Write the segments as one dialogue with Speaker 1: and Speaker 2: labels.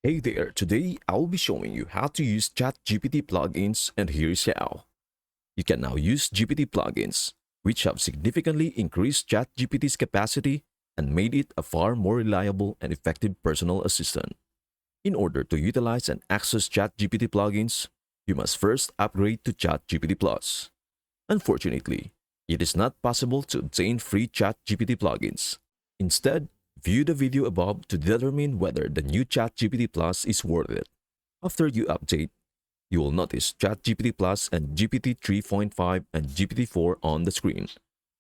Speaker 1: Hey there, today I'll be showing you how to use Chatgpt plugins, and here's how. You can now use GPT plugins, which have significantly increased ChatGPT's capacity and made it a far more reliable and effective personal assistant. In order to utilize and access ChatGPT plugins, you must first upgrade to ChatGPT Plus. Unfortunately, it is not possible to obtain free ChatGPT plugins. Instead, view the video above to determine whether the new ChatGPT Plus is worth it. After you update, you will notice ChatGPT Plus and GPT 3.5 and GPT-4 on the screen.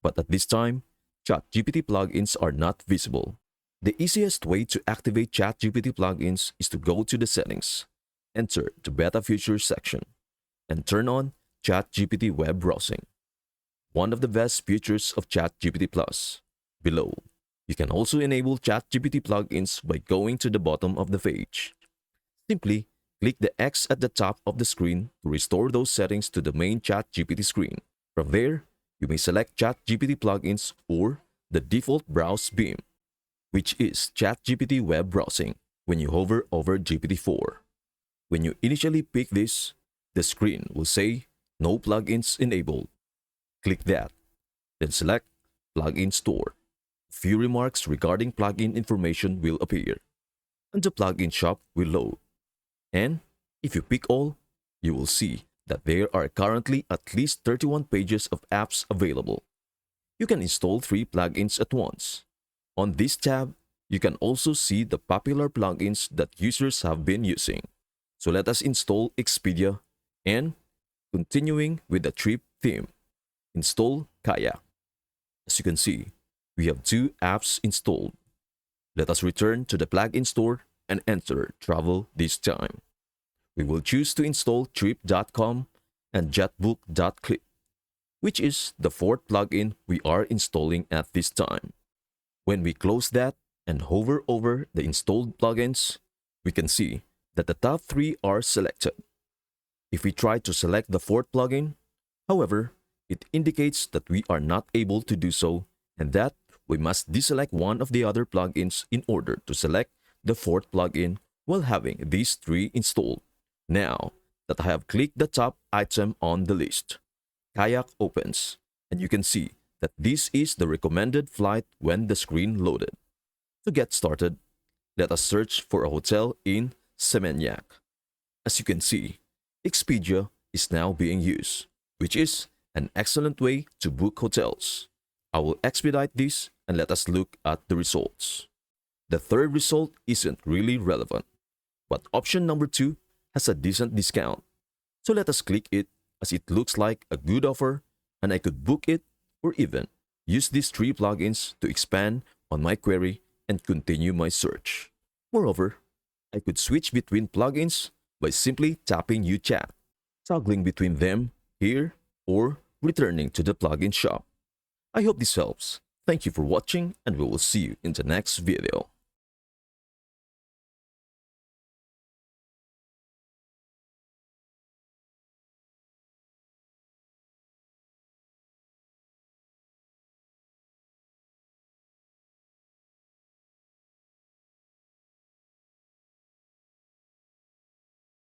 Speaker 1: But at this time, ChatGPT plugins are not visible. The easiest way to activate ChatGPT plugins is to go to the settings, enter the beta features section, and turn on ChatGPT web browsing, one of the best features of ChatGPT Plus. Below, you can also enable ChatGPT plugins by going to the bottom of the page. Simply click the X at the top of the screen to restore those settings to the main ChatGPT screen. From there, you may select ChatGPT plugins or the default browse beam, which is ChatGPT web browsing when you hover over GPT-4. When you initially pick this, the screen will say no plugins enabled. Click that, then select Plugin Store. A few remarks regarding plugin information will appear, and the plugin shop will load. And if you pick all, you will see that there are currently at least 31 pages of apps available. You can install 3 plugins at once. On this tab, you can also see the popular plugins that users have been using. So let us install Expedia, and continuing with the trip theme, install Kayak. As you can see, we have 2 apps installed. Let us return to the plugin store and enter travel this time. We will choose to install trip.com and jetbook.clip, which is the 4th plugin we are installing at this time. When we close that and hover over the installed plugins, we can see that the top 3 are selected. If we try to select the 4th plugin, however, it indicates that we are not able to do so and that we must deselect one of the other plugins in order to select the 4th plugin while having these 3 installed. Now that I have clicked the top item on the list, Kayak opens, and you can see that this is the recommended flight when the screen loaded. To get started, let us search for a hotel in Seminyak. As you can see, Expedia is now being used, which is an excellent way to book hotels. I will expedite this and let us look at the results. The third result isn't really relevant, but option number 2 has a decent discount. So let us click it as it looks like a good offer and I could book it or even use these 3 plugins to expand on my query and continue my search. Moreover, I could switch between plugins by simply tapping U Chat, toggling between them here or returning to the plugin shop. I hope this helps. Thank you for watching and we will see you in the next video.